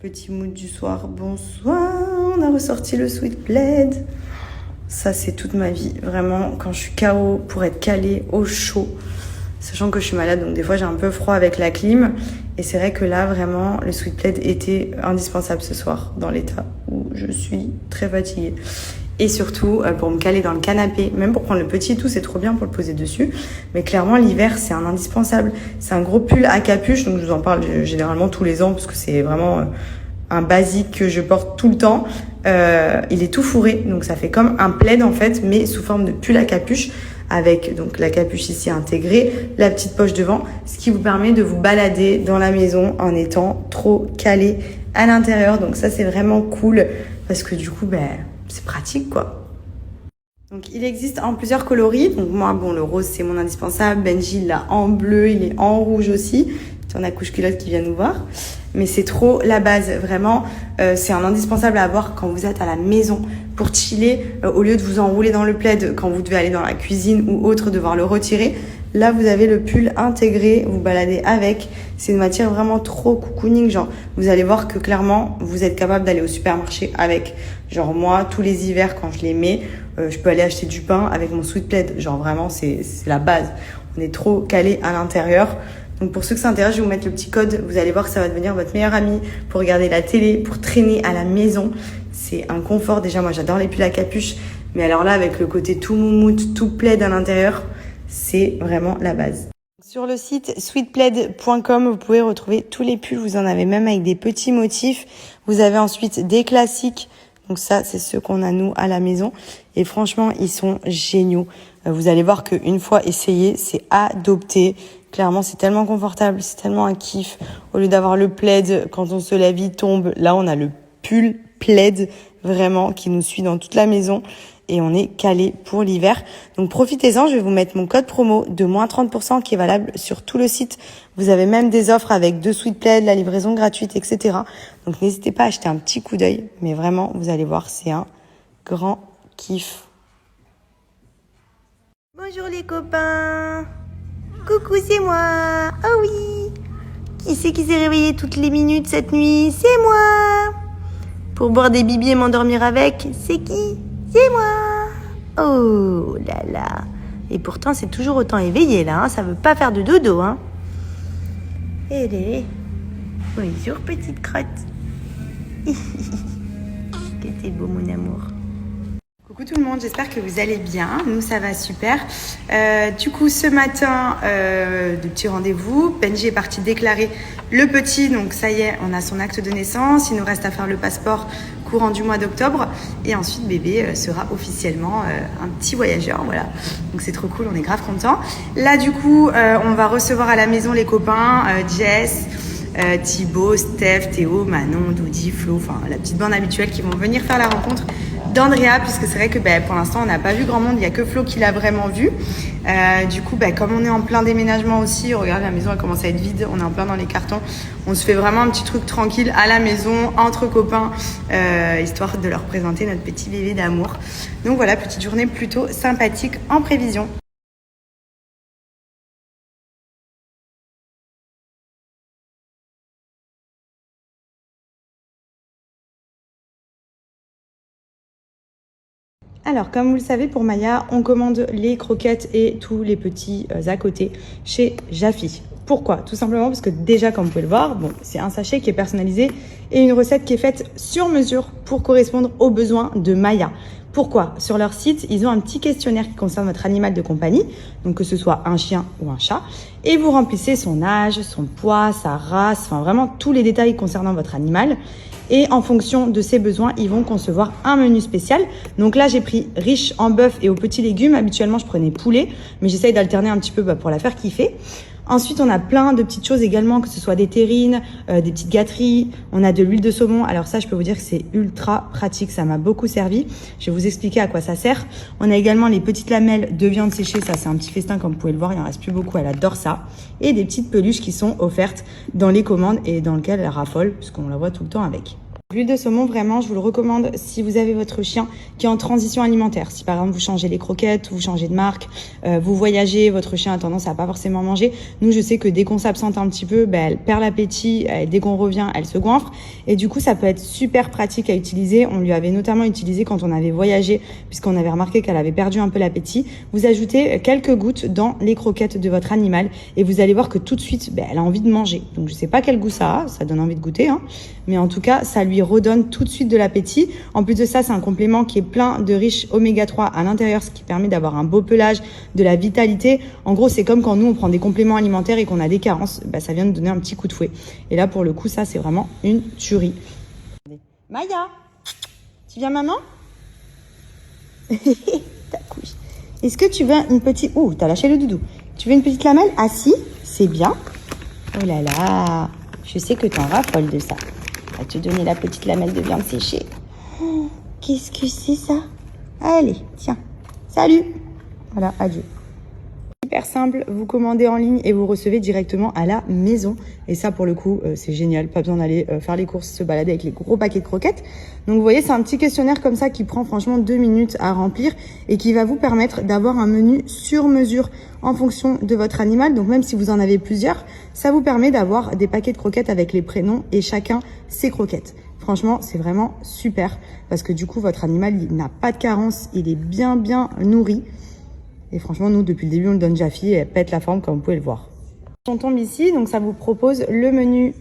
Petit mood du soir, bonsoir. On a ressorti le Sweet Plaid. Ça, c'est toute ma vie. Vraiment, quand je suis KO pour être calée au chaud. Sachant que je suis malade, donc des fois j'ai un peu froid avec la clim. Et c'est vrai que là, vraiment, le Sweet Plaid était indispensable ce soir, dans l'état où je suis très fatiguée. Et surtout, pour me caler dans le canapé, même pour prendre le petit et tout, c'est trop bien pour le poser dessus. Mais clairement, l'hiver, c'est un indispensable. C'est un gros pull à capuche, donc je vous en parle généralement tous les ans, parce que c'est vraiment un basique que je porte tout le temps. Il est tout fourré, donc ça fait comme un plaid en fait, mais sous forme de pull à capuche, avec donc la capuche ici intégrée, la petite poche devant, ce qui vous permet de vous balader dans la maison en étant trop calé à l'intérieur. Donc ça, c'est vraiment cool, parce que du coup, c'est pratique quoi. Donc il existe en plusieurs coloris. Donc moi, bon, le rose c'est mon indispensable. Benji il l'a en bleu, il est en rouge aussi. On a couche culotte qui vient nous voir. Mais c'est trop la base, vraiment. C'est un indispensable à avoir quand vous êtes à la maison pour chiller. Au lieu de vous enrouler dans le plaid quand vous devez aller dans la cuisine ou autre, devoir le retirer. Là, vous avez le pull intégré, vous baladez avec. C'est une matière vraiment trop cocooning. Genre, vous allez voir que clairement, vous êtes capable d'aller au supermarché avec. Genre, moi, tous les hivers, quand je les mets, je peux aller acheter du pain avec mon Sweet Plaid. Genre, vraiment, c'est la base. On est trop calé à l'intérieur. Donc, pour ceux que ça intéresse, je vais vous mettre le petit code. Vous allez voir que ça va devenir votre meilleur ami pour regarder la télé, pour traîner à la maison. C'est un confort. Déjà, moi, j'adore les pulls à capuche. Mais alors là, avec le côté tout moumoute, tout plaid à l'intérieur, c'est vraiment la base. Sur le site sweetplaid.com, vous pouvez retrouver tous les pulls. Vous en avez même avec des petits motifs. Vous avez ensuite des classiques. Donc ça, c'est ceux qu'on a nous à la maison. Et franchement, ils sont géniaux. Vous allez voir qu'une fois essayé, c'est adopté. Clairement, c'est tellement confortable, c'est tellement un kiff. Au lieu d'avoir le plaid, quand on se lève, il tombe. Là, on a le pull plaid, vraiment, qui nous suit dans toute la maison. Et on est calé pour l'hiver. Donc profitez-en, je vais vous mettre mon code promo de moins 30% qui est valable sur tout le site. Vous avez même des offres avec 2 Sweet Plaid, la livraison gratuite, etc. Donc n'hésitez pas à jeter un petit coup d'œil. Mais vraiment, vous allez voir, c'est un grand kiff. Bonjour les copains. Coucou, c'est moi. Oh oui. Qui c'est qui s'est réveillé toutes les minutes cette nuit? C'est moi. Pour boire des bibis et m'endormir avec, c'est qui? C'est moi. Oh là là. Et pourtant, c'est toujours autant éveillé là, hein. Ça veut pas faire de dodo, hein. Allez. Bonjour, petite crotte. Que t'es beau, mon amour. Coucou tout le monde, j'espère que vous allez bien. Nous, ça va super. Du coup, ce matin, de petits rendez-vous. Benji est parti déclarer le petit. Donc, ça y est, on a son acte de naissance. Il nous reste à faire le passeport courant du mois d'octobre. Et ensuite, bébé sera officiellement un petit voyageur. Voilà. Donc, c'est trop cool. On est grave contents. Là, du coup, on va recevoir à la maison les copains. Jess, Thibaut, Steph, Théo, Manon, Doudi, Flo. Enfin, la petite bande habituelle qui vont venir faire la rencontre d'Andrea, puisque c'est vrai que pour l'instant on n'a pas vu grand monde, il n'y a que Flo qui l'a vraiment vu. Du coup, comme on est en plein déménagement aussi, regarde, la maison elle commence à être vide, on est en plein dans les cartons, on se fait vraiment un petit truc tranquille à la maison, entre copains, histoire de leur présenter notre petit bébé d'amour. Donc voilà, petite journée plutôt sympathique en prévision. Alors, comme vous le savez, pour Maya, on commande les croquettes et tous les petits à côté chez Jaffy. Pourquoi? Tout simplement parce que déjà, comme vous pouvez le voir, c'est un sachet qui est personnalisé et une recette qui est faite sur mesure pour correspondre aux besoins de Maya. Pourquoi? Sur leur site, ils ont un petit questionnaire qui concerne votre animal de compagnie, donc que ce soit un chien ou un chat, et vous remplissez son âge, son poids, sa race, enfin vraiment tous les détails concernant votre animal. Et en fonction de ses besoins, ils vont concevoir un menu spécial. Donc là, j'ai pris riche en bœuf et aux petits légumes. Habituellement, je prenais poulet, mais j'essaye d'alterner un petit peu pour la faire kiffer. Ensuite, on a plein de petites choses également, que ce soit des terrines, des petites gâteries. On a de l'huile de saumon. Alors ça, je peux vous dire que c'est ultra pratique. Ça m'a beaucoup servi. Je vais vous expliquer à quoi ça sert. On a également les petites lamelles de viande séchée. Ça, c'est un petit festin, comme vous pouvez le voir. Il en reste plus beaucoup. Elle adore ça. Et des petites peluches qui sont offertes dans les commandes et dans lesquelles elle raffole, puisqu'on la voit tout le temps avec. L'huile de saumon, vraiment, je vous le recommande si vous avez votre chien qui est en transition alimentaire. Si par exemple vous changez les croquettes, vous changez de marque, vous voyagez, votre chien a tendance à pas forcément manger. Nous, je sais que dès qu'on s'absente un petit peu, elle perd l'appétit. Dès qu'on revient, elle se goinfre. Et du coup, ça peut être super pratique à utiliser. On lui avait notamment utilisé quand on avait voyagé, puisqu'on avait remarqué qu'elle avait perdu un peu l'appétit. Vous ajoutez quelques gouttes dans les croquettes de votre animal et vous allez voir que tout de suite, elle a envie de manger. Donc, je sais pas quel goût ça donne envie de goûter, hein. Mais en tout cas, ça lui redonne tout de suite de l'appétit. En plus de ça, c'est un complément qui est plein de riches oméga 3 à l'intérieur, ce qui permet d'avoir un beau pelage, de la vitalité. En gros, c'est comme quand nous, on prend des compléments alimentaires et qu'on a des carences, ça vient de donner un petit coup de fouet. Et là, pour le coup, ça, c'est vraiment une tuerie. Maya, tu viens, maman? Ta couche. Est-ce que tu veux une petite... Ouh, t'as lâché le doudou. Tu veux une petite lamelle? Ah si, c'est bien. Oh là là, je sais que t'en raffoles de ça. On va te donner la petite lamelle de viande séchée. Oh, qu'est-ce que c'est ça? Allez, tiens. Salut. Voilà, adieu. Hyper simple, vous commandez en ligne et vous recevez directement à la maison. Et ça, pour le coup, c'est génial. Pas besoin d'aller faire les courses, se balader avec les gros paquets de croquettes. Donc, vous voyez, c'est un petit questionnaire comme ça qui prend franchement 2 minutes à remplir et qui va vous permettre d'avoir un menu sur mesure en fonction de votre animal. Donc, même si vous en avez plusieurs, ça vous permet d'avoir des paquets de croquettes avec les prénoms et chacun ses croquettes. Franchement, c'est vraiment super parce que du coup, votre animal, il n'a pas de carence, il est bien nourri. Et franchement, nous, depuis le début, on le donne Jaffi et elle pète la forme comme vous pouvez le voir. On tombe ici, donc ça vous propose le menu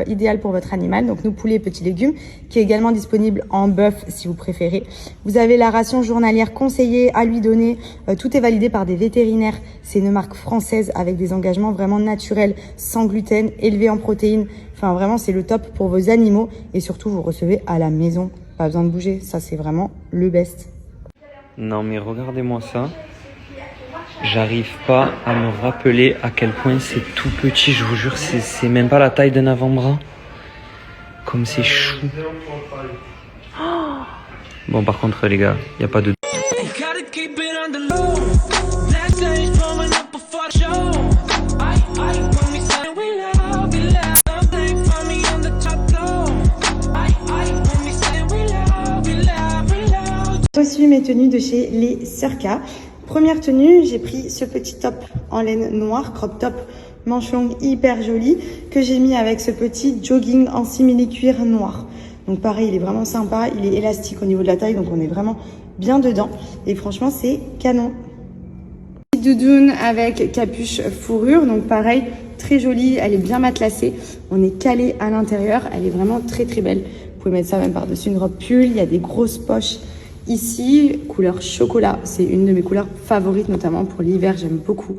idéal pour votre animal. Donc nous, poulet, petits légumes, qui est également disponible en bœuf si vous préférez. Vous avez la ration journalière conseillée à lui donner. Tout est validé par des vétérinaires. C'est une marque française avec des engagements vraiment naturels, sans gluten, élevés en protéines. Enfin, vraiment, c'est le top pour vos animaux. Et surtout, vous recevez à la maison. Pas besoin de bouger. Ça, c'est vraiment le best. Non, mais regardez-moi ça. J'arrive pas à me rappeler à quel point c'est tout petit, je vous jure, c'est même pas la taille d'un avant-bras. Comme c'est chou. Oh, bon, par contre, les gars, y a pas de... J'ai reçu mes tenues de chez les Circa. Première tenue, j'ai pris ce petit top en laine noire, crop top, manche longue hyper joli, que j'ai mis avec ce petit jogging en simili-cuir noir. Donc pareil, il est vraiment sympa, il est élastique au niveau de la taille, donc on est vraiment bien dedans. Et franchement, c'est canon. Doudoune avec capuche fourrure, donc pareil, très jolie, elle est bien matelassée. On est calé à l'intérieur, elle est vraiment très belle. Vous pouvez mettre ça même par-dessus une robe pull, il y a des grosses poches. Ici, couleur chocolat, c'est une de mes couleurs favorites, notamment pour l'hiver, j'aime beaucoup.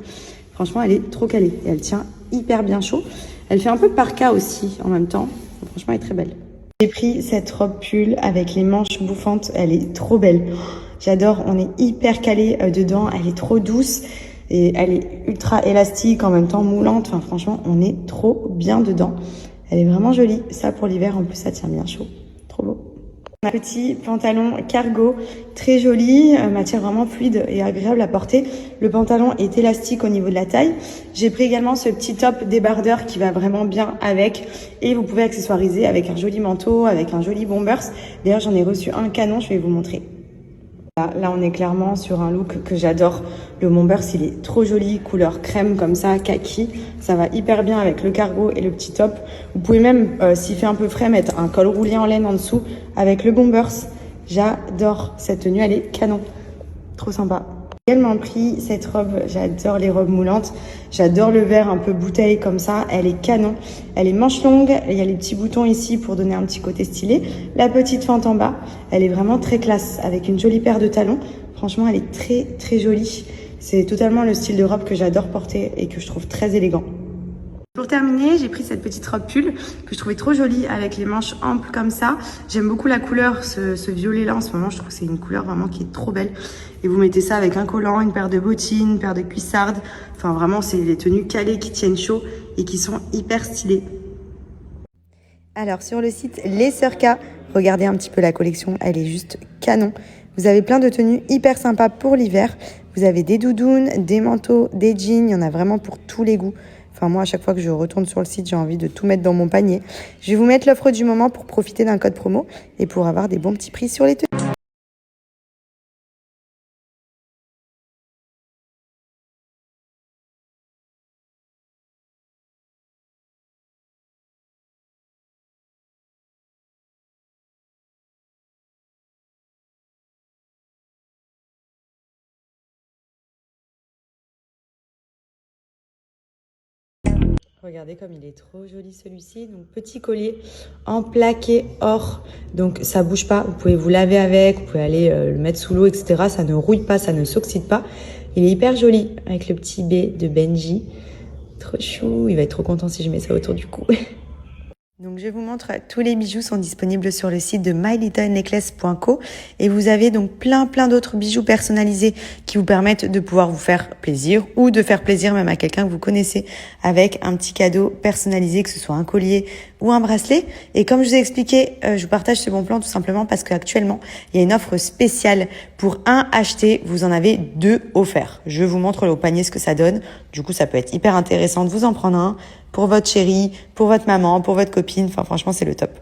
Franchement, elle est trop calée et elle tient hyper bien chaud. Elle fait un peu parka aussi en même temps. Franchement, elle est très belle. J'ai pris cette robe pull avec les manches bouffantes, elle est trop belle. J'adore, on est hyper calé dedans, elle est trop douce et elle est ultra élastique, en même temps moulante. Enfin, franchement, on est trop bien dedans. Elle est vraiment jolie. Ça, pour l'hiver, en plus, ça tient bien chaud. Trop beau. Un petit pantalon cargo très joli, matière vraiment fluide et agréable à porter. Le pantalon est élastique au niveau de la taille. J'ai pris également ce petit top débardeur qui va vraiment bien avec. Et vous pouvez accessoiriser avec un joli manteau, avec un joli bombers. D'ailleurs, j'en ai reçu un canon, je vais vous montrer. Là, on est clairement sur un look que j'adore. Le bombers, il est trop joli, couleur crème comme ça, kaki. Ça va hyper bien avec le cargo et le petit top. Vous pouvez même, s'il fait un peu frais, mettre un col roulé en laine en dessous avec le bombers. J'adore cette tenue, elle est canon. Trop sympa. J'ai également pris cette robe, j'adore les robes moulantes. J'adore le vert un peu bouteille comme ça, elle est canon. Elle est manche longue, il y a les petits boutons ici pour donner un petit côté stylé. La petite fente en bas, elle est vraiment très classe avec une jolie paire de talons. Franchement, elle est très jolie. C'est totalement le style de robe que j'adore porter et que je trouve très élégant. Pour terminer, j'ai pris cette petite robe pull que je trouvais trop jolie avec les manches amples comme ça. J'aime beaucoup la couleur, ce violet-là en ce moment. Je trouve que c'est une couleur vraiment qui est trop belle. Et vous mettez ça avec un collant, une paire de bottines, une paire de cuissardes. Enfin vraiment, c'est des tenues calées qui tiennent chaud et qui sont hyper stylées. Alors sur le site Les Circa, regardez un petit peu la collection, elle est juste canon. Vous avez plein de tenues hyper sympas pour l'hiver. Vous avez des doudounes, des manteaux, des jeans, il y en a vraiment pour tous les goûts. Enfin, moi, à chaque fois que je retourne sur le site, j'ai envie de tout mettre dans mon panier. Je vais vous mettre l'offre du moment pour profiter d'un code promo et pour avoir des bons petits prix sur les tenues. Regardez comme il est trop joli celui-ci. Donc petit collier en plaqué or. Donc ça bouge pas. Vous pouvez vous laver avec, vous pouvez aller le mettre sous l'eau, etc. Ça ne rouille pas, ça ne s'oxyde pas. Il est hyper joli avec le petit B de Benji. Trop chou. Il va être trop content si je mets ça autour du cou. Donc je vous montre, tous les bijoux sont disponibles sur le site de mylittlenecklace.co et vous avez donc plein d'autres bijoux personnalisés qui vous permettent de pouvoir vous faire plaisir ou de faire plaisir même à quelqu'un que vous connaissez avec un petit cadeau personnalisé, que ce soit un collier ou un bracelet. Et comme je vous ai expliqué, je vous partage ce bon plan tout simplement parce qu'actuellement, il y a une offre spéciale pour un acheté, vous en avez 2 offerts. Je vous montre au panier ce que ça donne. Du coup, ça peut être hyper intéressant de vous en prendre un pour votre chérie, pour votre maman, pour votre copine. Enfin, franchement, c'est le top.